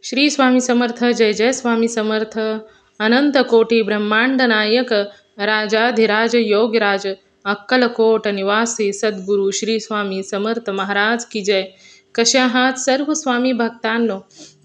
श्री स्वामी समर्थ. जय जय स्वामी समर्थ. अनंत कोटी ब्रह्मांड नायक राजाधिराज योगराज अक्कलकोट निवासी सद्गुरू श्री स्वामी समर्थ महाराज की जय. कसे आहात सर्व स्वामी भक्तांनो?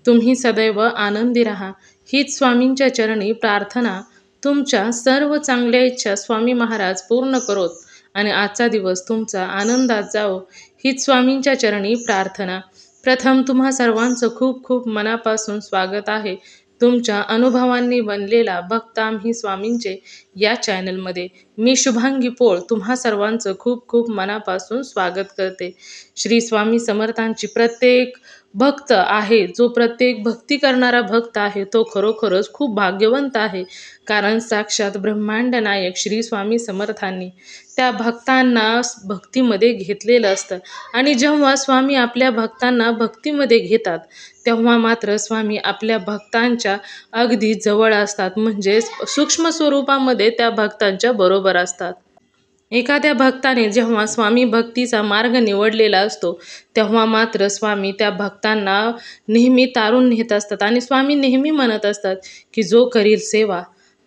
तुम्ही सदैव आनंदी राहा हीच स्वामींच्या चरणी प्रार्थना. तुमच्या सर्व चांगल्या इच्छा स्वामी महाराज पूर्ण करोत आणि आजचा दिवस तुमचा आनंदात जाओ हीच स्वामींच्या चरणी प्रार्थना. प्रथम तुम्हा सर्वांचं खूप खूप मनापासून स्वागत आहे तुमच्या अनुभवांनी बनलेला भक्त आम्ही स्वामींचे या चॅनलमध्ये. मी शुभांगी पोळ तुम्हा सर्वांचं खूप खूप मनापासून स्वागत करते. श्री स्वामी समर्थांची प्रत्येक भक्त आहे, जो प्रत्येक भक्ती करणारा भक्त आहे तो खरोखरच खूप भाग्यवंत आहे. कारण साक्षात ब्रह्मांड नायक श्री स्वामी समर्थांनी त्या भक्तांना भक्तीमध्ये घेतलेलं असतं. आणि जेव्हा स्वामी आपल्या भक्तांना भक्तीमध्ये घेतात तेव्हा मात्र स्वामी आपल्या भक्तांच्या अगदी जवळ असतात, म्हणजे सूक्ष्म स्वरूपामध्ये त्या भक्तांच्या बरोबर असतात. एखाद्या भक्ताने जेव्हा स्वामी भक्तीचा मार्ग निवडलेला असतो तेव्हा मात्र स्वामी त्या भक्तांना नेहमी तारून नेत असतात. आणि स्वामी नेहमी म्हणत असतात की जो करील सेवा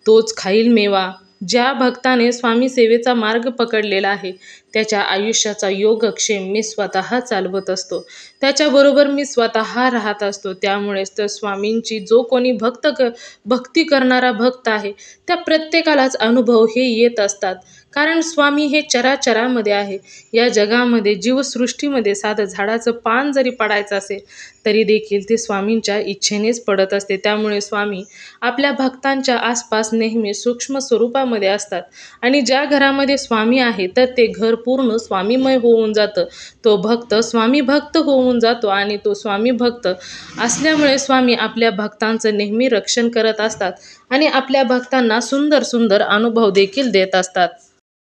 तोच खाईल मेवा. ज्या भक्ताने स्वामी सेवेचा मार्ग पकडलेला आहे त्याच्या आयुष्याचा योगक्षेम मी स्वतः चालवत असतो, त्याच्याबरोबर मी स्वतः राहत असतो. त्यामुळेच तर स्वामींची जो कोणी भक्ती करणारा भक्त आहे त्या प्रत्येकालाच अनुभव हे येत असतात. कारण स्वामी हे चराचरामध्ये आहे. या जगामध्ये जीवसृष्टीमध्ये साधं झाडाचं पान जरी पडायचं असेल तरी देखील ते स्वामींच्या इच्छेनेच पडत असते. त्यामुळे स्वामी आपल्या भक्तांच्या आसपास नेहमी सूक्ष्म स्वरूपामध्ये असतात. आणि ज्या घरामध्ये स्वामी आहे तर ते घर पूर्ण स्वामीमय होऊन जातं. तो भक्त स्वामी भक्त होऊन जातो आणि तो स्वामी भक्त असल्यामुळे स्वामी आपल्या भक्तांचं नेहमी रक्षण करत असतात आणि आपल्या भक्तांना सुंदर सुंदर अनुभव देखील देत असतात.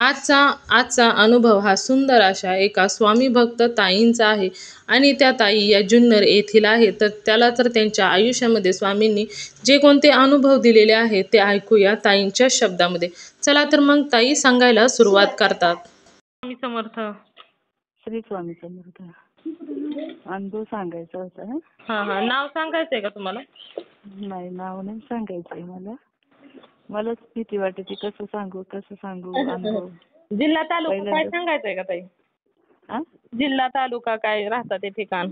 आजचा अनुभव हा सुंदर अशा एका स्वामी भक्त ताईंचा आहे. आणि त्या ताई या जुन्नर येथील आहे. तर त्याला तर त्यांच्या आयुष्यामध्ये स्वामींनी जे कोणते अनुभव दिलेले आहेत ते ऐकूया ताईंच्या शब्दामध्ये. चला तर मग ताई सांगायला सुरुवात करतात. स्वामी समर्थ. श्री स्वामी समर्थ. अनुभव सांगायचा होता. हा, नाव सांगायचंय का तुम्हाला? नाही, नाव नाही सांगायचंय मला. मलाच भीती वाटते कसं सांगू अनुभव. जिल्हा तालुका काय सांगायचंय का ताई? जिल्हा तालुका काय राहतात ते ठिकाण?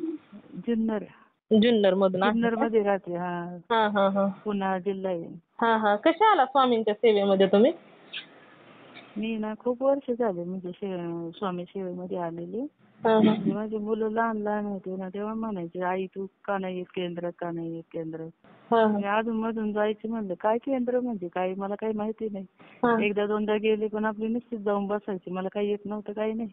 जुन्नर मधून. जुन्नर मध्ये राहते. हा, पुणे जिल्हा आहे. हा, कशा आला स्वामींच्या सेवेमध्ये तुम्ही? मी ना खूप वर्ष झाले म्हणजे स्वामी सेवेमध्ये आलेली. माझी मुलं लहान लहान होते ना तेव्हा म्हणायचे आई तू का नाही येत केंद्रात, का नाही येत केंद्रात. अधून मधून जायचे म्हणलं काय केंद्र म्हणजे काय मला काही माहिती नाही. एकदा दोनदा गेले पण आपली निश्चित जाऊन बसायची, मला काही येत नव्हतं काही नाही.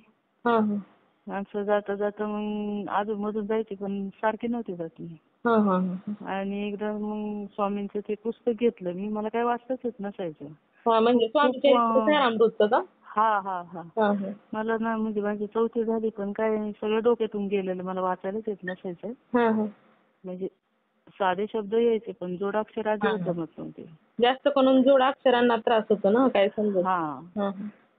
असं जाता जाता मग अधून मधून जायचे पण सारखे नव्हते जात मी. आणि एकदा मग स्वामींचं ते पुस्तक घेतलं मी, मला काय वाचताच येत नसायचं. हा. मला ना म्हणजे माझी चौथी झाली पण काय सगळं डोक्यातून गेलेलं, मला वाचायलाच येत नसायचं. म्हणजे साधे शब्द यायचे पण जोडाक्षर अजिबात जमत नव्हते. जास्त करून जोडाक्षरांना त्रास होतो ना काय समजत.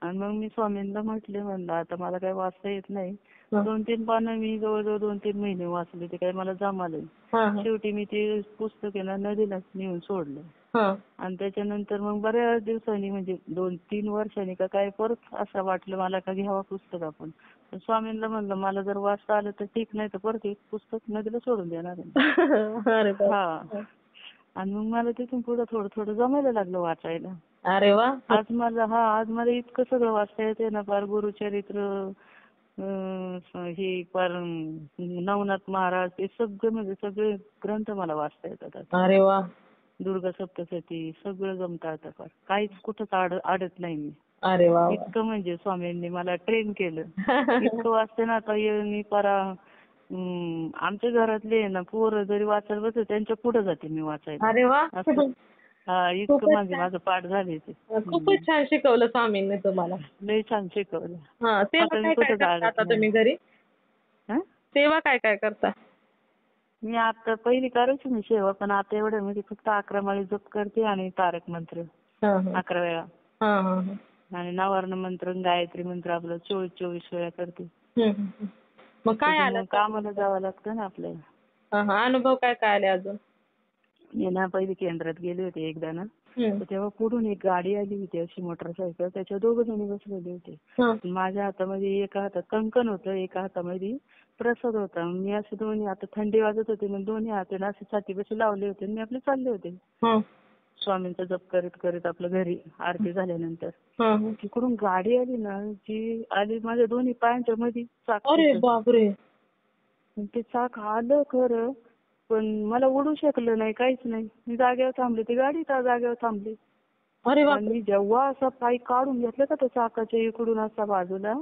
आणि मग मी स्वामींना म्हणलं आता मला काही वाचता येत नाही. 2-3 पानं मी जवळजवळ 2-3 महिने वाचले, ते काही मला जमालं. शेवटी मी ते पुस्तक नदीलाच नेऊन सोडलं. आणि त्याच्यानंतर मग बऱ्याच दिवसांनी म्हणजे 2-3 वर्षांनी का काय परत असं वाटलं मला का घ्यावं पुस्तक आपण. स्वामींना म्हणलं मला जर वाचता आलं तर ठीक, नाही तर परत एक पुस्तक नदीला सोडून देणार आहे. आणि मग मला तिथून पुढे थोडं थोडं जमायला लागलं वाचायला. अरे वा. आज मला इतकं सगळं वाचता येते ना, फार गुरुचरित्र, हे फार नवनाथ महाराज, हे सगळे म्हणजे सगळे ग्रंथ मला वाचता येतात. अरे वा. दुर्गा सप्तशती सगळं जमतं आता फार, काहीच कुठंच अडत नाही मी. अरे वा. इतकं म्हणजे स्वामींनी मला ट्रेन केलं. इतकं वाचते ना आता मी परा आमच्या घरातले ना पोरं जरी वाचायला बसले त्यांच्या पुढे जाते मी वाचायला. अरे वा. इतकं म्हणजे माझं पाठ झाले ते. खूपच छान शिकवलं स्वामींनी तुम्हाला. लय छान शिकवलं. तुम्ही घरी सेवा काय काय करता? मी आता पहिली करायची मी सेवा, पण आता एवढ्या म्हणजे फक्त 11 माळी जप करते आणि तारक मंत्र 11 वेळा. आणि नवर्ण मंत्र, गायत्री मंत्र आपलं 24 वेळा करते. मग काय आलं? कामाला जावं लागतं ना आपल्याला. अनुभव काय काय आले अजून? मी ना पहिले केंद्रात गेले होते एकदा ना, तर तेव्हा पुढून एक गाडी आली होती अशी मोटरसायकल, त्याच्यावर 2 जणी बसलेले होते. माझ्या हातामध्ये एका हातात कंकण होतं, एका हातामध्ये प्रसाद होता. मी असे दोन्ही, आता थंडी वाजत होती म्हणून दोन्ही हात आहे ना असे छातीपाशी लावले होते आणि मी आपले चालले होते. स्वामींचा जप करीत करीत आपलं घरी आरती झाल्यानंतर. तिकडून गाडी आली ना, जी आली माझ्या दोन्ही पायांच्या मध्ये चाक. अरे बापरे! ते चाक आलं खरं, पण मला उडू शकलं नाही, काहीच नाही. मी जागेवर थांबले, ती गाडी त्या जागेवर थांबली. अरे आणि जेव्हा असा पाय काढून घेतला का त्या चाकाच्या इकडून असा बाजूला,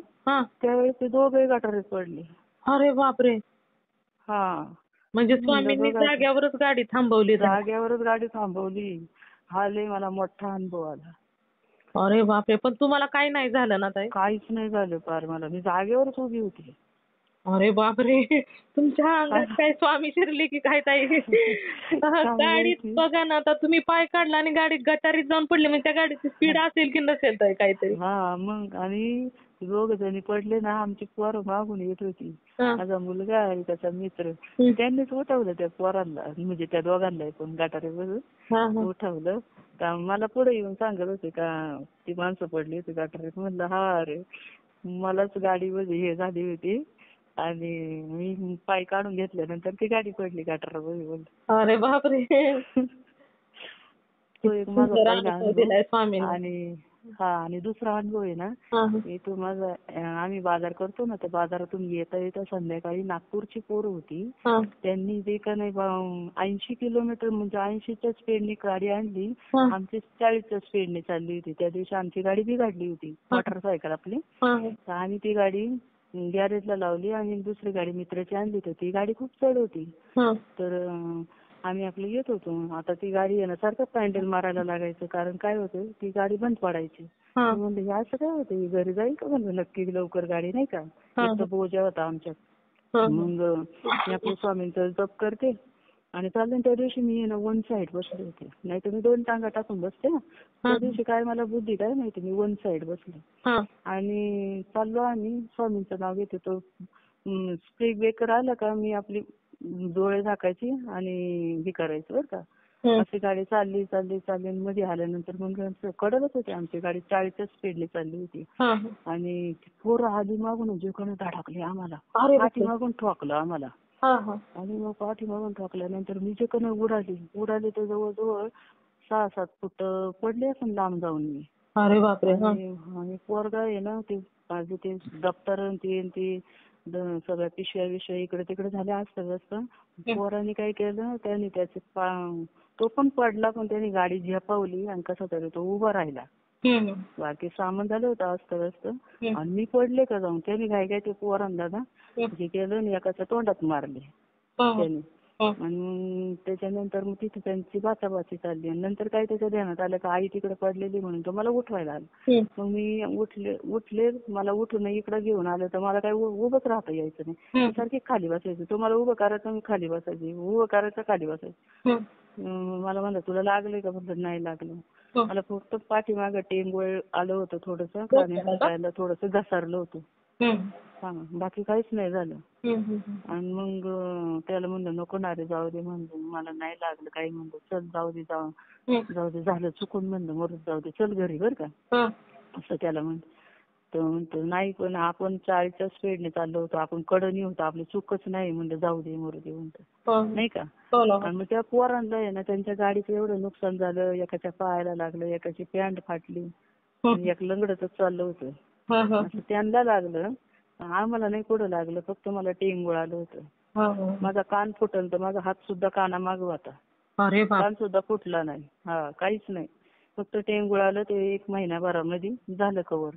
त्यावेळेस ते दोघे गटारीत पडले. अरे बापरे! हा. म्हणजे स्वामींनी जाग्यावरच गाडी थांबवली. जाग्यावरच गाडी थांबवली. हा लय मला मोठा अनुभव आला. अरे बापरे! पण तुम्हाला काही नाही झालं ना ताई? काहीच नाही झालं पार मला. मी जागेवरच उभी होती. अरे बापरे! तुमच्या अंगात काय स्वामी शिरले की काय ताई? गाडीत बघा ना, आता तुम्ही पाय काढला आणि गाडीत गटारीत जाऊन पडले, म्हणजे त्या गाडीची स्पीड असेल की नसेल ताई काहीतरी. हा मग, आणि 2 जणी पडले ना, आमची पोरं मागून येत होती. माझा मुलगा आणि त्याचा मित्र, त्यांनीच उठवलं त्या पोरांना, म्हणजे त्या दोघांना पण गटारीवरून उठवलं. का मला पुढे येऊन सांगत होते का ती माणसं पडली होती गटारीत. म्हणलं हा अरे, मलाच गाडीमध्ये हे झाली होती आणि मी पाय काढून घेतल्यानंतर ती गाडी पडली गटारामध्ये. अरे बापरे! तो एक माझा पहिला अनुभव. आणि दुसरा अनुभव आहे ना, तो माझा, आम्ही बाजार करतो ना, तर बाजारातून येता येता संध्याकाळी नागपूरची पोरं होती. त्यांनी जे का नाही 80 किलोमीटर, म्हणजे 80च्या स्पीडने गाडी आणली. आमची 40च्या स्पीडने चालली होती. त्या दिवशी आमची गाडी बिघडली होती, मोटरसायकल आपली. तर आम्ही ती गाडी गॅरेजला लावली आणि दुसरी गाडी मित्राची आणली. तर ती गाडी खूप चढ होती. तर आम्ही आपलं येत होतो. आता ती गाडी आहे ना, सारखं पॅन्डल मारायला लागायचं, कारण काय होतं, ती गाडी बंद पडायची. म्हणलं हे असं काय होतं, घरी जाईल का म्हणलं नक्की लवकर गाडी, नाही का. एक तर बोजा होता आमच्यात. मग मी आपल्या स्वामींचा जप करते आणि चालले. त्या दिवशी मी ना 1 साइड बसले होते, नाही तर मी 2 टांगा टाकून बसते ना. त्या दिवशी काय मला बुद्धी काय माहिती, मी 1 साइड बसले आणि चाललो आम्ही. स्वामींचं नाव घेते, तो स्पीड ब्रेकर आला का मी आपली डोळे झाकायची आणि हे करायचं बरं का. अशी गाडी चालली चालली चालली, मध्ये आल्यानंतर मग कडलच होती आमची गाडी, 40च्या स्पीडने चालली होती. आणि पोरं आली मागून, जे कोणी धडकले आम्हाला, पाठीमागून ठोकलं आम्हाला. आणि मग पाठीमागून ठोकल्यानंतर मी जे कोणी उडाले तर जवळजवळ 6-7 फूट पडले असं लांब जाऊन मी. अरे बापरे! आणि पोरगा आहे ना, ते माझे ते दप्तर ते सगळ्या पिशव्या इकडे तिकडे झाल्या असतं. पोरांनी काय केलं, त्यांनी त्याचे तो पण पडला, पण त्यांनी गाडी झेपावली आणि कसा तरी तो उभा राहिला. बाकी सामान झालं होतं अस्तव्यस्त. आणि मी पडले का जाऊन, त्यांनी काय ते पोरांना ना हे केलं आणि एकाच्या तोंडात मारले त्यांनी. आणि त्याच्यानंतर मग तिथे त्यांची बाचाबाची चालली. आणि नंतर काय त्याच्या ध्यानात आलं का आई तिकडे पडलेली म्हणून तो मला उठवायला आला. मग मी उठले, मला उठून इकडे घेऊन आलं, तर मला काय उभंच राहता यायचं नाही, सारखी खाली बसायचं. तो मला उभं करायचं, मी खाली बसायची, उभं करायचं, खाली बसायचं. मला म्हणलं तुला लागलंय का, म्हणलं नाही लागलं. मला फक्त पाठीमागं टेंगोळ आलं होतं थोडंसं, आणि हाताला थोडंसं घसरलं होतं. बाकी काहीच नाही झालं. आणि मग त्याला म्हणलं नको ना रे, जाऊ दे म्हणलं, मला नाही लागलं काही. म्हणलं चल जाऊ दे झालं चुकून, म्हणलं मरून जाऊ दे, चल घरी बरं का, असं त्याला म्हणलं. तर म्हणतो नाही, पण आपण 40च्या स्पीडने चाललो होतो, आपण कडनी होतो, आपली चूकच नाही, म्हणलं जाऊ दे मरू दे म्हणतो, नाही का. आणि मग त्या पोरांना आहे ना, त्यांच्या गाडीचं एवढं नुकसान झालं, एकाच्या पायाला लागलं, एकाची पॅन्ट फाटली, एक लंगडतच चाललं होतं. असं त्यांना लागलं, आम्हाला नाही कुठं लागलं, फक्त मला टेंगूळ आलं होतं. माझा कान फुटल, तर माझा हात सुद्धा कानामागं होता, कान सुद्धा फुटला नाही. काहीच नाही, फक्त टेंगूळ आलं. ते 1 महिन्याभरामध्ये झालं कव्हर.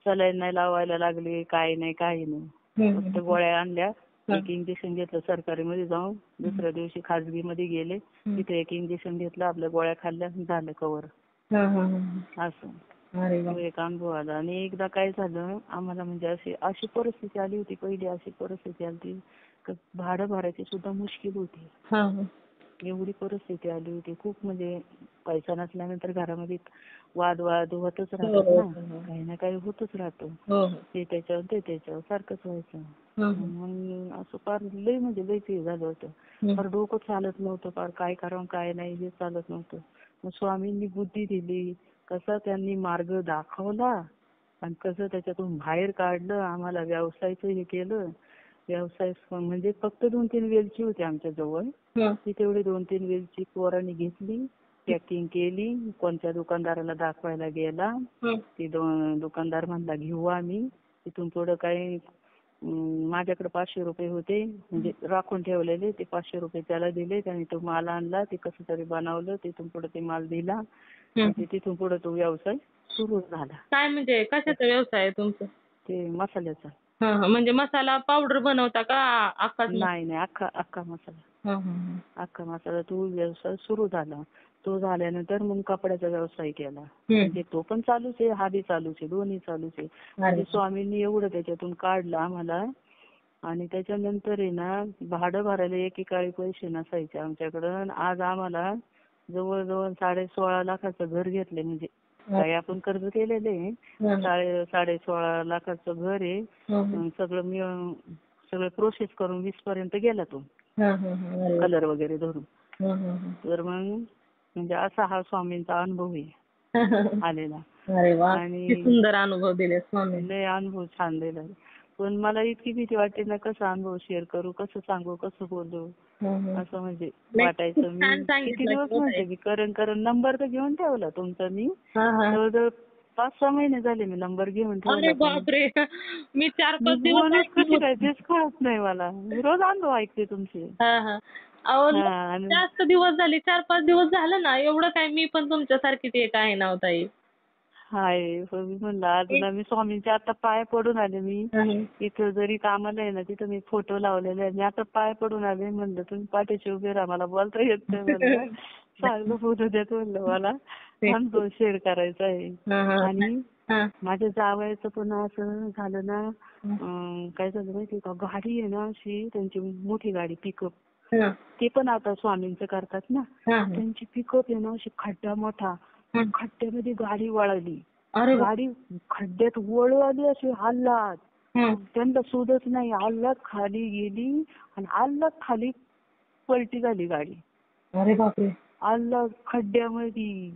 सलाईन नाही लावायला लागले, काही नाही काही नाही. फक्त गोळ्या आणल्या, एक इंजेक्शन घेतलं सरकारी मध्ये जाऊन, दुसऱ्या दिवशी खाजगी मध्ये गेले, तिथे एक इंजेक्शन घेतलं, आपल्या गोळ्या खाल्ल्या, झालं कव्हर. असं तो एक अनुभव आला. आणि एकदा काय झालं आम्हाला, म्हणजे अशी परिस्थिती आली होती, पहिली अशी परिस्थिती आली होती, भाडं भरायची सुद्धा मुश्किल होती, एवढी परिस्थिती आली होती खूप. म्हणजे पैसा नसल्यानंतर घरामध्ये वाद होतच राहतात ना, काही ना काही होतच राहतो. ते त्याच्यावर ते त्याच्यावर सारखंच व्हायचं. मग असं फार लय म्हणजे लय ते झालं होतं. फार डोकं चालत नव्हतं, फार काय करावं काय नाही हे चालत नव्हतं. मग स्वामींनी बुद्धी दिली, कसा त्यांनी मार्ग दाखवला आणि कसं त्याच्यातून बाहेर काढलं, आम्हाला व्यवसायाचं हे केलं. व्यवसाय म्हणजे फक्त 2-3 वेलची होती आमच्या जवळ. ती तेवढी 2-3 वेलची पोरांनी घेतली, पॅकिंग केली, कोणत्या दुकानदाराला दाखवायला गेला. ती दुकानदार म्हणला घेऊ आम्ही. तिथून पुढं काही माझ्याकडे 500 रुपये होते म्हणजे राखून ठेवलेले, ते 500 रुपये त्याला दिले. त्याने तो माल आणला, ते कसं तरी बनवलं, तिथून पुढे ते माल दिला. तिथून पुढे तो व्यवसाय सुरू झाला. काय म्हणजे कशाचा व्यवसाय आहे तुमचा? ते मसाल्याचा. म्हणजे मसाला पावडर बनवता का अख्खाच? नाही अख्खा मसाला. अख्खा मसाला तो व्यवसाय सुरू झाला. तो झाल्यानंतर मग कपड्याचा व्यवसाय केला. म्हणजे तो पण चालूच आहे, हा बी चालूच आहे, दोन्ही चालूच आहे. म्हणजे स्वामींनी एवढं त्याच्यातून काढलं आम्हाला. आणि त्याच्यानंतर आहे ना, भाडं भरायला एकेकाळी पैसे नसायचे आमच्याकडं. आज आम्हाला जवळजवळ 16.5 लाखाचं घर घेतले. म्हणजे काही आपण कर्ज केलेलं आहे. 16.5 लाखाचं घर आहे. सगळं प्रोसेस करून 20 पर्यंत गेला तो, कलर वगैरे धरून. तर मग म्हणजे असा हा स्वामींचा अनुभव आहे आलेला. अरे वा, आणि सुंदर अनुभव दिले स्वामी. लय अनुभव छान दिला. पण मला इतकी भीती वाटते ना, कसा अनुभव शेअर करू, कसं सांगू, कसं बोलू, असं म्हणजे वाटायचं. मी किती दिवस म्हणते मी कारण नंबर तर घेऊन ठेवला तुमचा मी. जवळजवळ 5-6 महिने झाले मी नंबर घेऊन ठेवला. बापरे, मी 4-5 दिवस बोलत कशी काय तेच कळत नाही मला. मी रोज अनुभव ऐकते तुमचे. जास्त दिवस झाले, 4-5 दिवस झालं ना, एवढं काय मी पण तुमच्यासारखीच एक आहे ना ताई. हाय मी म्हणलं अजून मी स्वामींच्या आता पाय पडून आले. मी इथं जरी कामाला आहे ना, तिथं मी फोटो लावलेले आहे. मी आता पाय पडून आले. म्हणलं तुम्ही पाठीशी उभे राहा, मला बोलता येत नाही म्हणलं. चांगलं बोलू देत म्हणलं, मला अनुभव शेअर करायचा आहे. आणि माझ्या जावयाचं पण असं झालं ना, काय झालं माहिती का, गाडी आहे ना अशी त्यांची मोठी गाडी पिकअप, ते पण आता स्वामींचं करतात ना. त्यांची पिकअप आहे ना अशी खड्डा मोठा, खड्ड्यामध्ये गाडी वळाली. गाडी खड्ड्यात वळाली अशी हल्लात. त्यांना सुधच नाही, हल्लात खाली गेली आणि हल्लात खाली पलटी झाली गाडी. अरे बापरे, हल्लात खड्ड्यामध्ये.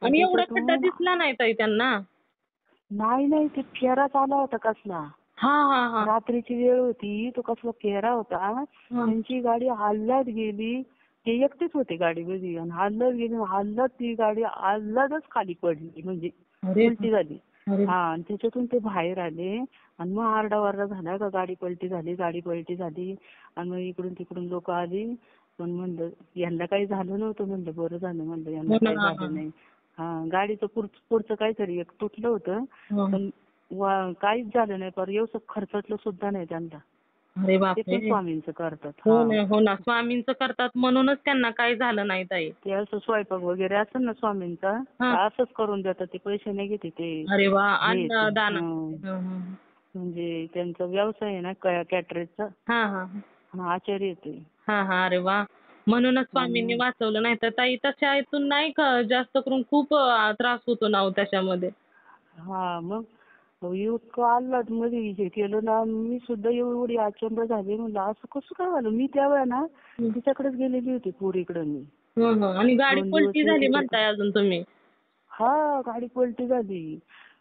आणि एवढा खड्डा दिसला नाही ताई त्यांना? नाही ते फेरा चालला होता कसला. रात्रीची वेळ होती, तो कसला फेरा होता. त्यांची गाडी हल्लात गेली. ते एकटेच होते गाडीमध्ये आणि हल्लात गेली. हल्लात ती गाडी हल्लातच खाली पडली, म्हणजे पलटी झाली. आणि त्याच्यातून ते बाहेर आले आणि मग आरडाओरडा झाला का गाडी पलटी झाली. आणि मग इकडून तिकडून लोक आली. पण म्हणलं यांना काही झालं नव्हतं. म्हणलं बरं झालं, म्हणलं यांना काही झालं नाही. गाडीचं पुढचं काहीतरी एक तुटलं होतं, पण काहीच झालं नाही. पर एवढं खर्चटलं सुद्धा नाही त्यांना. अरे बापरे, ते पण स्वामींचं करतात. हो ना, स्वामींचं करतात म्हणूनच त्यांना काही झालं नाही ताई. ते असं स्वयंपाक वगैरे असेल ना स्वामींचा, असंच करून देतात ते, पैसे नाही घेते ते. अरे वा, अन्नदान. म्हणजे त्यांचा व्यवसाय आहे ना कॅटरेजचा. आचार्य ते. अरे वा, म्हणूनच स्वामींनी वाचवलं. नाही तर ताई तशा इथून नाही का जास्त करून खूप त्रास होतो ना त्याच्यामध्ये. मग इतकं आल्हाद मध्ये हे केलं ना, मी सुद्धा एवढी अचंब झाले. म्हणलं असं कसं काय झालं. मी त्यावेळेला ना तिच्याकडेच गेलेली होती पोरीकडे मी. आणि गाडी पलटी झाली म्हणताय अजून तुम्ही? गाडी पलटी झाली.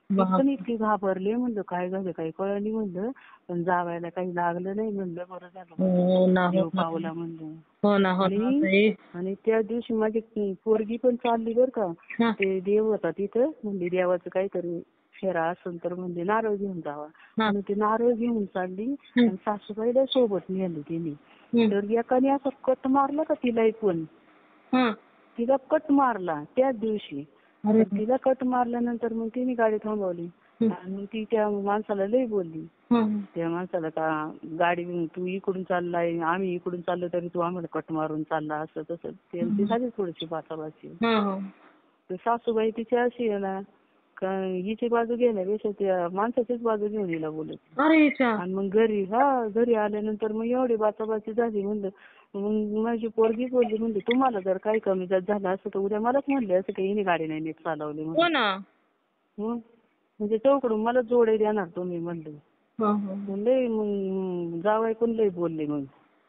पण इतकी घाबरले. म्हणलं काय झालं काही कळलं नाही. म्हणलं पण जावायला काही लागलं नाही. म्हणलं बरं झालं, देव पावला म्हणलं. आणि त्या दिवशी माझी पोरगी पण चालली बरं का. ते देव होता तिथं. म्हणजे देवाचं काहीतरी फेरा असेल तर म्हणजे नारळ घेऊन जावा. आणि ते नारळ घेऊन चालली आणि सासूबाईला सोबत नेली तिने. तर एकाने असा कट मारला का तिला पण. तिला कट मारला त्याच दिवशी. तिला कट मारल्यानंतर मग तिने गाडी थांबवली आणि मग ती त्या माणसाला लई बोलली. त्या माणसाला का गाडी तू इकडून चाललाय, आम्ही इकडून चाललो तरी तू आम्हाला कट मारून चालला, असं तसं. त्यांची झाली थोडीशी बाचाबाची. तर सासूबाई तिची अशी आहे ना, हिची बाजू घेण्यापेक्षा त्या माणसाचीच बाजू घेऊन हिला बोलत. आणि मग घरी आल्यानंतर मग एवढी बाचाबाची झाली. म्हणलं मग माझी पोरगी बोलली, म्हणजे तुम्हाला जर काही कमी जास्त झालं असतं तर उद्या मलाच म्हणले असं काही हिने गाडी नाही नीट चालवली हो म्हणून. ना. मग म्हणजे चौकडून मला जोडे देणार तुम्ही म्हणले. हं, हं. म्हणले मग जावई पण लय बोलले. मग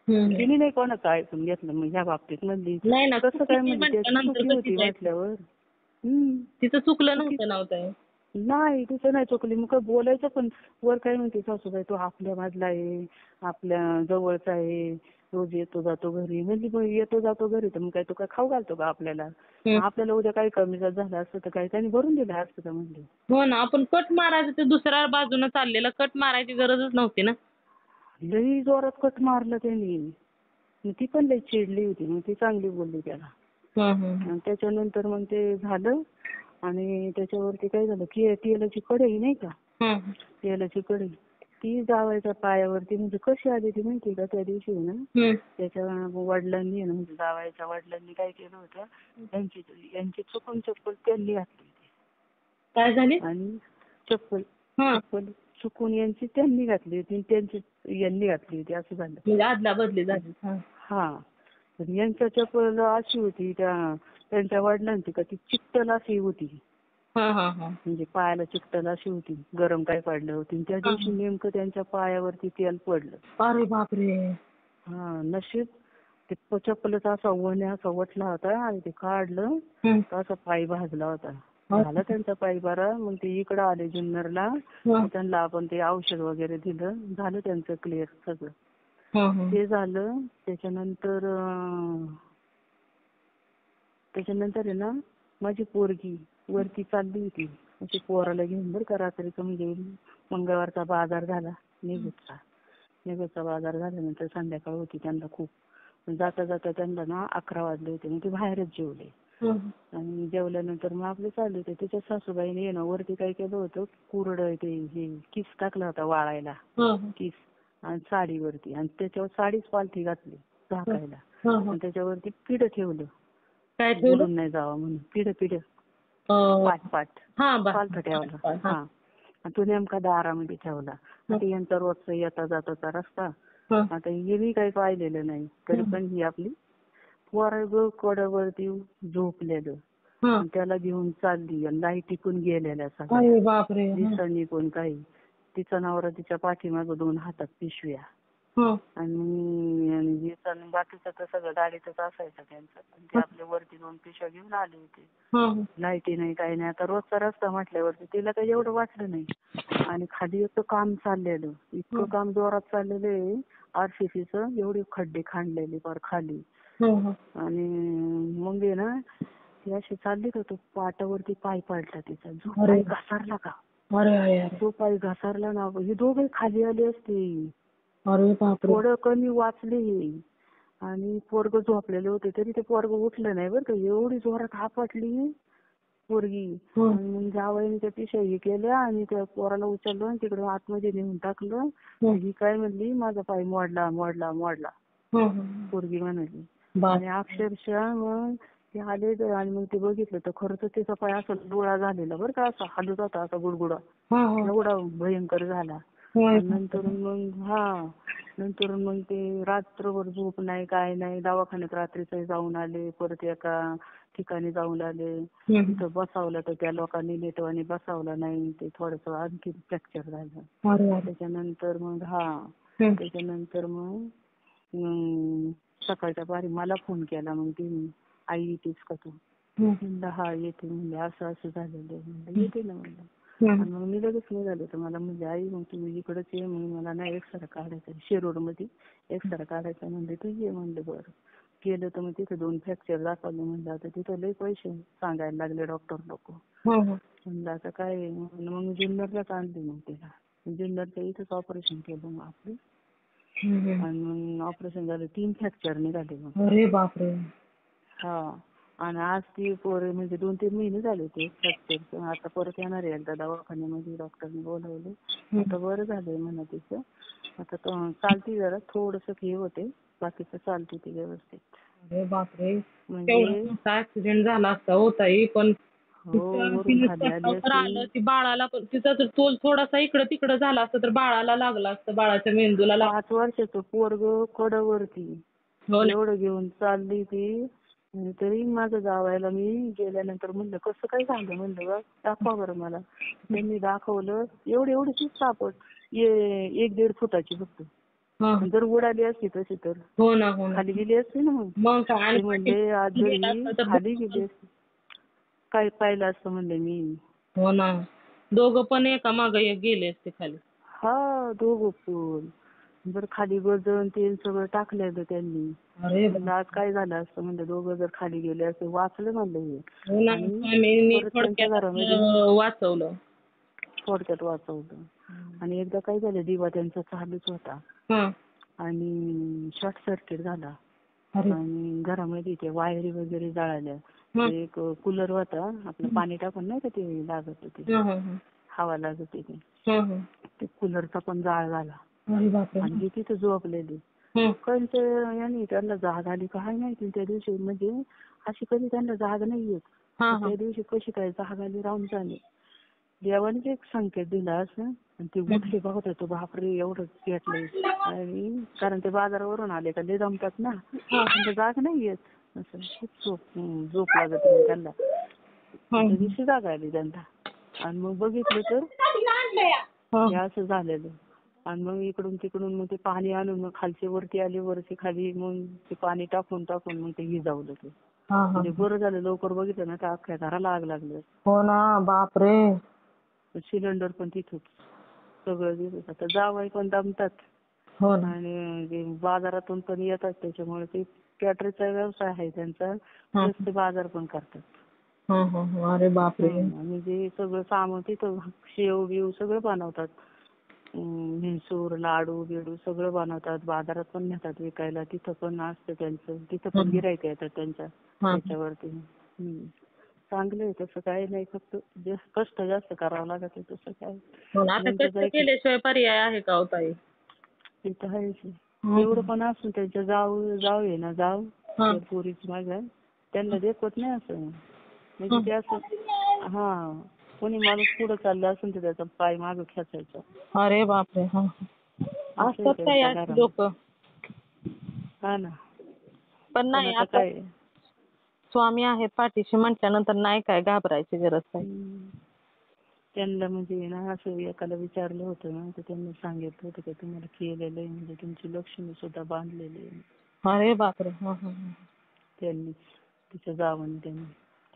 हं. तिने नाही कोणाचं ऐकून घेतलं मग ह्या बाबतीत. म्हणली नाही ना, कसं काय, चुकीची म्हणजे त्याची म्हटल्यानंतर चुकी कशी होती जायचं? म्हटल्यावर. तिचं चुकलं चुकी नव्हतं ना हो ताई. नाही, तिचं नाही चुकली. मग काय बोलायचं पण. वर काय म्हणते सासूबाई, तो आपल्या मधला आहे, आपल्या जवळचा आहे, रोज येतो जातो घरी. म्हणजे मग येतो जातो घरी तर मग काय तो काय खाऊ घालतो का आपल्याला? हं. आपल्याला उद्या काही कमी जास्त झालं असतं तर काय त्यांनी भरून दिलं असतं का म्हणले. हो ना, आपण कट मारायचं ते दुसऱ्या बाजूनं चाललेलं कट मारायची गरजच नव्हती ना. लई जोरात कट मारलं त्यांनी. मग ती पण लई चिडली होती. मग ती चांगली बोलली त्याला. हं, हं. आणि त्याच्यानंतर मग ते झालं. आणि त्याच्यावरती काय झालं की तेलाची कढई नाही का, हं. तेलाची कढई ती जावायच्या पायावरती. म्हणजे कशी आली ती माहिती का, त्या दिवशी ना हं. त्याच्या वडिलांनी ना, म्हणजे जावायच्या वडिलांनी काय केलं होतं, यांची चुकून चप्पल त्यांनी घातली होती. काय झाली? आणि चप्पल हं. चप्पल चुकून यांची त्यांनी घातली होती आणि त्यांची यांनी घातली होती, असं झालं. म्हणजे आदला बदली झाली. हं. हा. तर यांच्या चप्पल अशी होती, त्यांच्या वडिलांची का ती चिकटल अशी होती. हं, हं, हं. म्हणजे पायाला चिकटल अशी होती, गरम काय पडलं होती. त्या दिवशी हं. नेमकं त्यांच्या पायावरती तेल पडलं. अरे बापरे! हा, नशीब ते चप्पलचा असा वण्या असा वटला होता आणि ते काढलं हं. तर असा पाय भाजला होता. हं. झाला त्यांचा पाय बरा. मग ते इकडं आले जुन्नरला. हं. त्यांना आपण ते औषध वगैरे दिलं, झालं त्यांचं क्लिअर सगळं. हं, हं. ते झालं. त्याच्यानंतर आहे ना, माझी पोरगी वरती चालली होती अशी पोराला घेऊन, बरं का, रात्रीचं. म्हणजे मंगळवारचा बाजार झाला निघूचा बाजार झाल्यानंतर संध्याकाळ होती. त्यांना खूप जाता जाता त्यांना ना 11 वाजले होते. मग ते बाहेरच जेवले. हं. आणि जेवल्यानंतर मग आपले चालले होते. त्याच्या सासूबाईने ये ना वरती काय केलं होतं, कुरडं ते हे किस टाकला होता वाळायला, हं. किस, आणि साडीवरती. आणि त्याच्यावर साडीच पालथी घातली झाकायला. हं, हं. आणि त्याच्यावरती पिढं ठेवलं, काय ठेवलं? बुडून नाही जावं म्हणून. पिढं अं, पाट हां, पालथं ठेवला. हां. हा. आणि तो नेमका दारामध्ये ठेवला. आता यांचा रोजचा येता जाताचा रस्ता. हं. आता हे मी काही पाहिलेलं नाही, तरी पण ही आपली पोरग कड्यावरती झोपलेलं. हं. आणि त्याला घेऊन चालली आणि लाईटी पण गेलेल्या सगळ्या, अरे बापरे! हं. दिसांनी पण काही. तिचा नवरा तिच्या पाठीमागं 2 हातात पिशव्या. हं. आणि बाकीचं तर सगळं गाडीतच असायचं त्यांचं. आणि ते आपल्या वरती 2 पिशव्या घेऊन आले होते. हं. लाईटी नाही, काही नाही. आता रोजचा रस्ता म्हटल्यावरती तिला काही एवढं वाटलं नाही. आणि खाली इतकं काम चाललेलं, इतकं काम जोरात चाललेलं आहे आरसीसीचं. एवढे खड्डे खांदलेले फार खाली. हं, हं. आणि मग आहे ना, ती अशी चालली तर तो पाटावरती पाय पडला तिचा. जो अरे. पाय घसरला का, अरे, अरे, अरे. जो पाय घसरला ना, हे दोघे खाली आले असते. अरे बापरे! थोडं कमी वाचले हे. आणि पोरग झोपलेले होते तरी ते पोरग उठलं नाही बरं का. एवढी जोरात आपटली पोरगी. हं. आणि मग जावयाने त्या पिशव्या हे केल्या आणि त्या पोराला उचललं आणि तिकडे आतमध्ये नेऊन टाकलं. हं. ही काय म्हणली, माझा पाय मोडला मोडला मोडला, हं, हं. पोरगी म्हणाली. बाप. आणि अक्षरशः मग ते आले आणि मग ते बघितलं तर खरंच तिचा पाय असा डोळा झालेला बरं का, असा हलत होता असा गुडगुडा. हं, हं. एवढा भयंकर झाला. होय. आणि नंतर मग ते रात्रभर झोप नाही, काय नाही. दवाखान्यात रात्रीचं जाऊन आले, परत एका ठिकाणी जाऊन आले. हं. तिथं बसवलं तर त्या लोकांनी नेटवानी बसवलं नाही. ते थोडंसं आणखी फ्रॅक्चर झालं. अरे, अरे. त्याच्यानंतर मग हं. सकाळच्या पारी मला फोन केला. मग ती, आई येतेस का तू? हं. म्हणलं हा येते. म्हणले असं असं झालेलं आहे. म्हणलं येते ना म्हणलं. हं. आणि मग मी लगेच निघाले. तर मला म्हणजे आई मग तुम्ही इकडेच ये. मग मला ना एक्सरा काढायचा आहे शिरूरमध्ये, एक्सरा काढायचा. म्हणले तू ये. म्हणलं बरं. केलं तर मग तिथे 2 फ्रॅक्चर दाखवले. म्हणलं आता तिथं लय पैसे सांगायला लागले डॉक्टर लोक. हं, हं. म्हणलं आता काय आहे. मग जुन्नरलाच आणली. मग तिला जुन्नरच्या इथंच ऑपरेशन केलं मग आपलं. हं, हं. आणि मग ऑपरेशन झालं. 3 फ्रॅक्चर निघाले मग. अरे बापरे! हा. आणि आज ती पोरं म्हणजे 2-3 महिने झाले ते फ्रॅक्चरचं. आता परत येणार आहे एकदा दवाखान्यामध्ये, डॉक्टरने बोलवले. हं. आता बरं झालंय म्हणा तिचं. आता चालती जरा, थोडंसं हे होते, बाकीचं चालते ती व्यवस्थित. अरे बापरे! केवढा म्हणजे मोठा ऍक्सिडेंट झाला असता हो ताई. पण हो, तिचं वरून तिनं खाली आली स्वतःवर आलं, असती. ती बाळाला पण तिचा जर तोल थोडासा इकडं तिकडं झाला असता तर बाळाला लागला असतं, बाळाच्या मेंदूला लागला. 5 वर्षाचं पोरगं कड्यावरती. हो ना. एवढं घेऊन चालली ती. आणि तरी माझं जावायला मी गेल्यानंतर म्हणलं कसं काय झालं म्हणलं बा दाखवा बरं मला. त्यांनी दाखवलं एवढीशीच सापड 1-1.5 फुटाची फक्त. हा. जर उडाली असती तशी तर हो ना, हो ना. खाली गेली असती ना मग. मग काय आणि ते म्हणले आज जर गेला ही असता तर खाली गेली असती काय पाहिलं असतं म्हणले मी. हो ना. दोघं पण एका मागं एक गेले असते खाली. हा दोघं पण. बरं खाली वजन तेल सगळं टाकलेलं त्यांनी. अरे म्हणलं आज काय झालं असतं म्हणलं दोघं जर खाली गेले असते वाचलं म्हणलं हे. हो ना. आणि स्वामींनी परत त्यांच्या थोडक्यात घरामध्ये आपलं वाचवलं. थोडक्यात वाचवलं. आणि एकदा काय झालं दिवा त्यांचा चालूच होता हा. आणि शॉर्ट सर्किट झाला. अरे. आणि घरामध्ये ते वायरी वगैरे जळाल्या. हा. एक कूलर होता आपलं पाणी टाकून नाही का ते लागत होते हा, हा, हा. हवा लागत होती हा, हा. ते कूलरचा पण जाळ झाला. अरे बापरे. आणि जी तिथे झोपलेली हं. पण ते यांनी त्यांना जाग आली काय माहिती त्या दिवशी म्हणजे अशी कधी त्यांना जाग नाही येत. हा, तर हा. त्या दिवशी कशी काय जाग आली राहून जाणे. देवाने एक संकेत दिला असं आणि ते उठले बघत होतो बापरे एवढं पेटलंय. आणि कारण ते बाजारावरून आले का लय दमतात ना. त्यांना जाग नाही येत असं खूप झोप लागत मग त्यांना. त्या दिवशी जाग आली त्यांना. आणि मग बघितलं तर हे असं झालेलं. आणि मग इकडून तिकडून मग ते पाणी आणून मग खालचे वरती आले वरती खाली मग ते पाणी टाकून मग ते विझावलं ते. म्हणजे बरं झालं लवकर बघितलं ना तर अख्ख्या घराला आग लागली. हो ना. बापरे. सिलेंडर पण तिथंच सगळं दिसत. आता जावई पण दमतात. हो ना. आणि ते बाजारातून पण येतात त्याच्यामुळे ते कॅटरीचा व्यवसाय आहे त्यांचा. हा. प्लस ते बाजार पण करतात. हा, हा, हा. अरे बापरे. आणि जे सगळं सामान तिथं शेव बिव सगळं बनवतात. म्हैसूर लाडू बिडू सगळं बनवतात. बाजारात पण नेतात विकायला. तिथं पण असतं त्यांचं. तिथं पण गिऱ्हाईक येतात त्यांच्या त्याच्यावरती. चांगलं आहे तसं काही नाही फक्त कष्ट जास्त करावं लागत तसं काय. हो ना. आता कष्ट केल्याशिवाय पर्याय आहे का हो ताई? तिथं आहेच. एवढं पण असून त्यांच्या जाऊ आहे ना त्या पोरीची माझ्या त्यांना देखवत नाही असं. म्हणजे ते असं कोणी माणूस पुढं चालला असेल तर त्याचा पाय मागं खेचायचा. अरे बापरे. हा. असं आहे असतात काही त्यांच्या अशी घरामध्ये. लोक. हा ना. पण नाही आता आता काय स्वामी आहेत पाठीशी म्हटल्यानंतर नाही काय घाबरायची गरज काय. त्यांना म्हणजे ना असं एकाला विचारलं होतं ना तर त्यांनी सांगितलं होतं की तुम्हाला केलेलं आहे म्हणजे तुमची लक्ष्मी सुद्धा बांधलेली आहे. अरे बापरे. त्यांनीच तिच्या जावं त्यांनी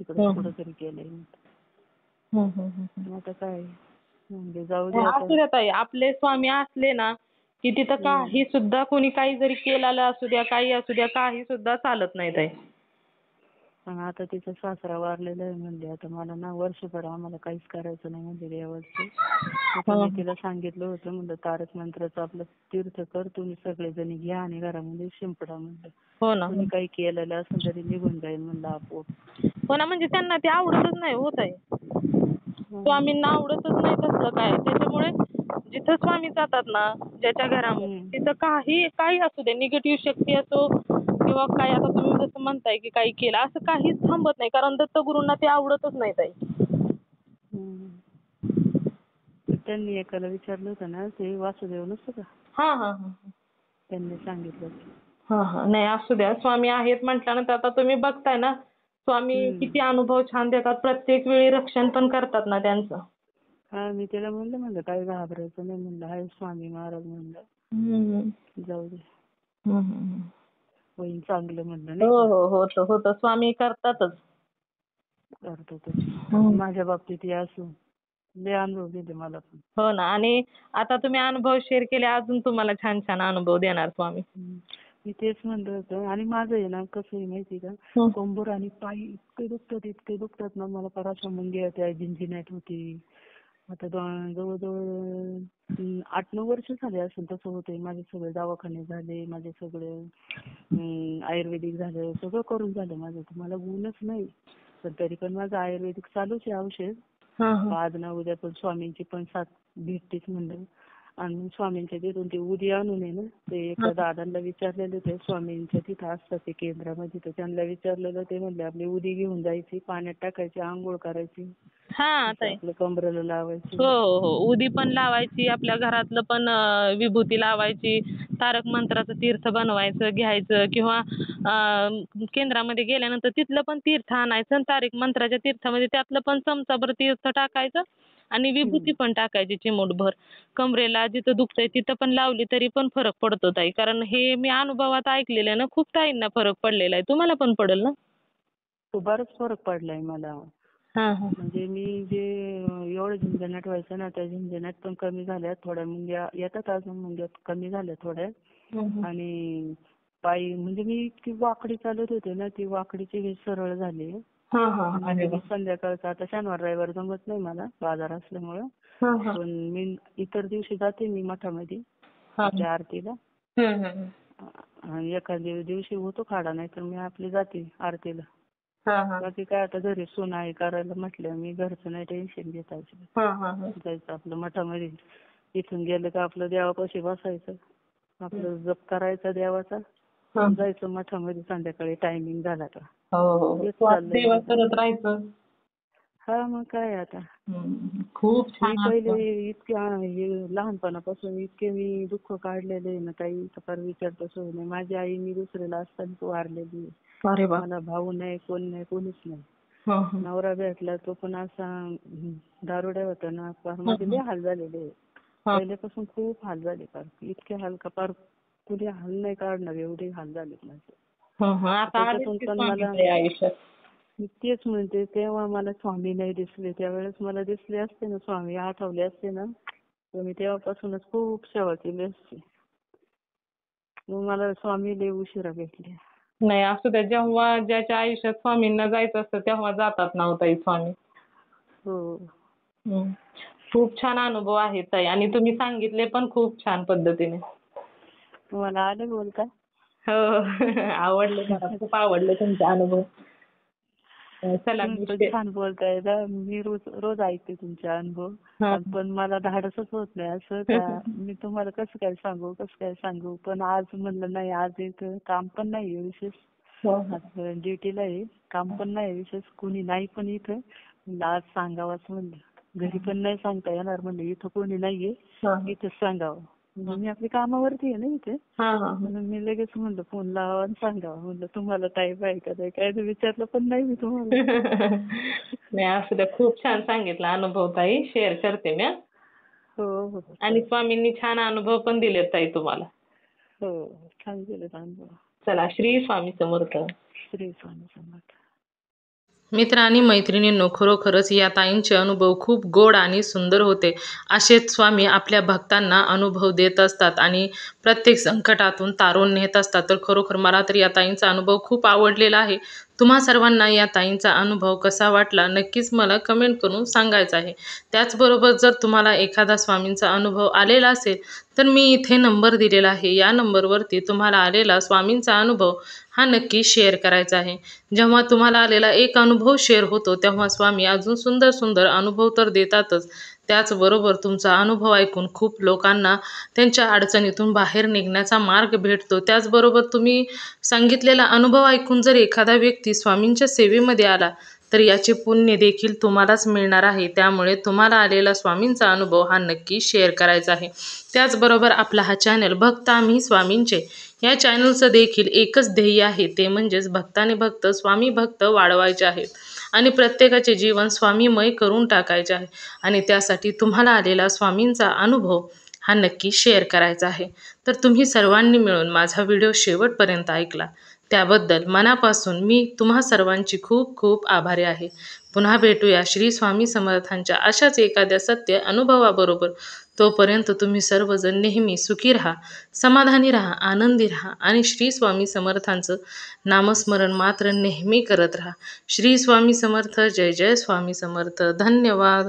तिकडे कुठं तरी केलंय. आता काय म्हणजे जाऊ दे आता. असू द्या ताई आपले स्वामी असले ना की तिथं काही सुद्धा कोणी काही जरी केलेलं असू द्या काही असू द्या काही सुद्धा चालत नाही ताई. पण आता तिचा सासरा वारलेला आहे म्हणजे आता मला ना वर्षभर आम्हाला काहीच करायचं नाही म्हणजे देवाचं. आता मी तिला सांगितलं होतं म्हणलं तारक मंत्राचं आपलं तीर्थ कर तुम्ही सगळेजणी घ्या आणि घरामध्ये शिंपडा म्हणलं. हो ना. कोणी काही केलेलं असेल तरी निघून जाईल म्हणलं आपोआप. हो ना. म्हणजे त्यांना ते आवडतच नाही होत आहे. स्वामींना आवडतच नाही तसलं काय. त्याच्यामुळे जिथं स्वामी जातात ना ज्याच्या घरामध्ये तिथं काही असू दे निगेटिव्ह शक्ती असो किंवा काय आता तुम्ही जसं म्हणताय की काही केलं असं काहीच थांबत नाही कारण दत्तगुरूंना ते आवडतच नाही ताई. त्यांनी एकाला विचारलं होतं ना ते वासुदेव नसतं का. हा हा. त्यांनी सांगितलं. नाही असू द्या स्वामी आहेत म्हटल्यानंतर आता तुम्ही बघताय ना स्वामी किती अनुभव छान देतात. प्रत्येक वेळी रक्षण पण करतात ना त्यांचं. मी त्याला म्हणलं काय घाबरायचं नाही म्हणलं हाय स्वामी महाराज म्हणलं. जाऊ दे. होईल चांगलं म्हणलं नाही का. होतं स्वामी करतातच. करतातच. माझ्या बाबतीत हे असं लय अनुभव दिले मला पण. हो ना. आणि आता तुम्ही अनुभव शेअर केले अजून तुम्हाला छान छान अनुभव देणार स्वामी. मी तेच म्हणलं होतं. आणि माझं आहे ना कसं आहे माहिती का कंबर आणि पाय इतके दुखतात ना मला फार अशा मुंग्या होत्या झिंझिण्या होती. आता जवळजवळ 8-9 वर्ष झाले असेल तसं होतंय. माझे सगळे दवाखाने झाले माझे सगळं आयुर्वेदिक झालं सगळं करून झालं माझं. मला गुणच नाही. पण तरी पण माझं आयुर्वेदिक चालूच आहे औषध. आज ना उद्या पण स्वामींची पण साथ भेटतेच म्हणलं. आणि स्वामींच्या तिथून ते उदी आणून आहे ना ते एका दादांना विचारलेलं ते स्वामींच्या तिथं असतात ते केंद्रामध्ये तर त्यांना विचारलेलं ते म्हणले आपली उदी घेऊन जायची पाण्यात टाकायची आंघोळ करायची हा ताई. आपलं कमरेला लावायची. हो हो हो. उदी पण लावायची, आपल्या घरातलं पण विभूती लावायची, तारक मंत्राचं तीर्थ बनवायचं, घ्यायचं किंवा केंद्रामध्ये गेल्यानंतर तिथलं पण तीर्थ आणायचं आणि तारक मंत्राच्या तीर्थामध्ये त्यातलं पण चमचाभर तीर्थ टाकायचं आणि विभूती पण टाकायची चिमूटभर. कमरेला जिथं दुखतंय तिथं पण लावली तरी पण फरक पडतो ताई. कारण हे मी अनुभवात ऐकलेलं आहे ना, खूप ताईंना फरक पडलेला आहे. तुम्हाला पण पडेल ना? तो बराच फरक पडलाय मला. हां हां. म्हणजे मी जे एवढं झंझणाट व्हायचं ना, त्या झंझणाट पण कमी झाल्या. थोड्या मुंग्या येतात अजून, मुंग्या कमी झाल्या थोड्या. आणि पायी म्हणजे मी इतकी वाकडी चालत होते ना, ती वाकडीची हे सरळ झाली. हां हां. म्हणजे मी संध्याकाळचं, आता शनिवार रविवार जमत नाही मला बाजार असल्यामुळं, हां हां. पण मी इतर दिवशी जाते मी मठामध्ये आपल्या आरतीला. आणि एखाद्या दिवशी होतो खाडा, नाही तर मी आपली जाते आरतीला. बाकी काय आता घरी सून आहे करायला म्हटलं, मी घरचं नाही टेन्शन घेत जायचं आपलं मठामध्ये. इथून गेलं का आपलं देवापाशी बसायचं, आपलं जप करायचा देवाचा, जायचं मठामध्ये संध्याकाळी टायमिंग झाला का. हेच चाललंय. करत राहायचं. हा मग काय आता. खूप मी छान पहिले असतं. इतके लहानपणापासून इतके मी दुःख काढलेले आहे ना, काही फार विचारता सोय नाही. माझी आई मी दुसरीला असताना वारलेली आहे. अरे बाप. मला भाऊ नाही, कोण नाही, कोणीच नाही. हं, हं. नवरा भेटला तो पण असा दारुड्या होता ना, फार माझे लय हाल झालेले आहे. पहिल्यापासून खूप हाल झाले, फार इतके हाल का फार कुणी हाल नाही काढणार एवढे हाल झाले माझे. त्याच्यातून पण मला, मी तेच म्हणते, तेव्हा मला स्वामी नाही दिसले. त्यावेळेस मला दिसले असते ना स्वामी, आठवले असते ना, तर मी तेव्हापासूनच खूप सेवा केली असते. मग मला स्वामी लय उशिरा भेटले. नाही असू द्या, जेव्हा ज्याच्या आयुष्यात स्वामींना जायचं असतं तेव्हा जातात ना ताई स्वामी. हो. खूप छान अनुभव आहे ताई, आणि तुम्ही सांगितले पण खूप छान पद्धतीने. तुम्हाला आले बोलता? हो. आवडले, मला खूप आवडले तुमचे अनुभव. चला छान बोलताय ना. मी रोज ऐकते तुमचे अनुभव, पण मला धाडसच होत नाही असं का मी तुम्हाला कसं काय सांगू. पण आज म्हणलं नाही, आज इथं काम पण नाहीये विशेष, ड्युटीला आहे, काम पण नाही विशेष, कुणी नाही पण इथं. म्हणलं आज सांगावंच म्हणलं. घरी पण नाही सांगता येणार म्हणलं, इथं कोणी नाहीये, इथंच सांगावं. म्हणजे मी आपल्या कामावरती आहे ना इथे, म्हणून मी लगेच म्हणलं फोन लावावा आणि सांगावं. म्हणलं तुम्हाला टाईम आहे का नाही, काय विचारलं पण नाही मी तुम्हाला. नाही असू द्या, खूप छान सांगितला अनुभव ताई, शेअर करते मी. हो. आणि स्वामींनी छान अनुभव पण दिलेत ताई तुम्हाला. हो, छान दिलेत अनुभव. चला, श्री स्वामी समर्थ. श्री स्वामी समर्थ. मित्र आणि मैत्रिणींनो, खरोखरच या ताईंचे अनुभव खूप गोड आणि सुंदर होते. असेच स्वामी आपल्या भक्तांना अनुभव देत असतात आणि प्रत्येक संकटातून तारून नेत असतात. तर खरोखर मला तर या ताईंचा अनुभव खूप आवडलेला आहे. तुम्हा सर्वांना या ताईंचा अनुभव कसा वाटला नक्कीच मला कमेंट करून सांगायचं आहे. त्याचबरोबर जर तुम्हाला एखादा स्वामींचा अनुभव आलेला असेल तर मी इथे नंबर दिलेला आहे. या नंबरवरती तुम्हाला आलेला स्वामींचा अनुभव हा नक्की शेअर करायचा आहे. जेव्हा तुम्हाला आलेला एक अनुभव शेअर होतो तेव्हा स्वामी अजून सुंदर सुंदर अनुभव तर देतातच. त्याचबरोबर तुमचा अनुभव ऐकून खूप लोकांना त्यांच्या अडचणीतून बाहेर निघण्याचा मार्ग भेटतो. त्याचबरोबर तुम्ही सांगितलेला अनुभव ऐकून जर एखादा व्यक्ती स्वामींच्या सेवेमध्ये आला तर याचे पुण्य देखील तुम्हालाच मिळणार आहे. त्यामुळे तुम्हाला आलेला स्वामींचा अनुभव हा नक्की शेअर करायचा आहे. त्याचबरोबर आपला हा चॅनल भक्त आम्ही स्वामींचे, या चॅनलचं देखील एकच ध्येय आहे, ते म्हणजेच भक्ताने भक्त स्वामी भक्त वाढवायचे आहेत आणि प्रत्येकाचे जीवन स्वामीमय करून टाकायचे आहे. आणि त्यासाठी तुम्हाला आलेला स्वामींचा अनुभव हा नक्की शेअर करायचा आहे. तर तुम्ही सर्वांनी मिळून माझा व्हिडिओ शेवटपर्यंत ऐकला त्याबद्दल मनापासून मी तुम्हा सर्वांची खूप खूप आभारी आहे. पुन्हा भेटूया श्री स्वामी समर्थांच्या अशाच एखाद्या सत्य अनुभवाबरोबर. तोपर्यंत तुम्ही सर्वजण नेहमी सुखी राहा, समाधानी राहा, आनंदी राहा आणि श्री स्वामी समर्थांचं नामस्मरण मात्र नेहमी करत राहा. श्री स्वामी समर्थ. जय जय स्वामी समर्थ. धन्यवाद.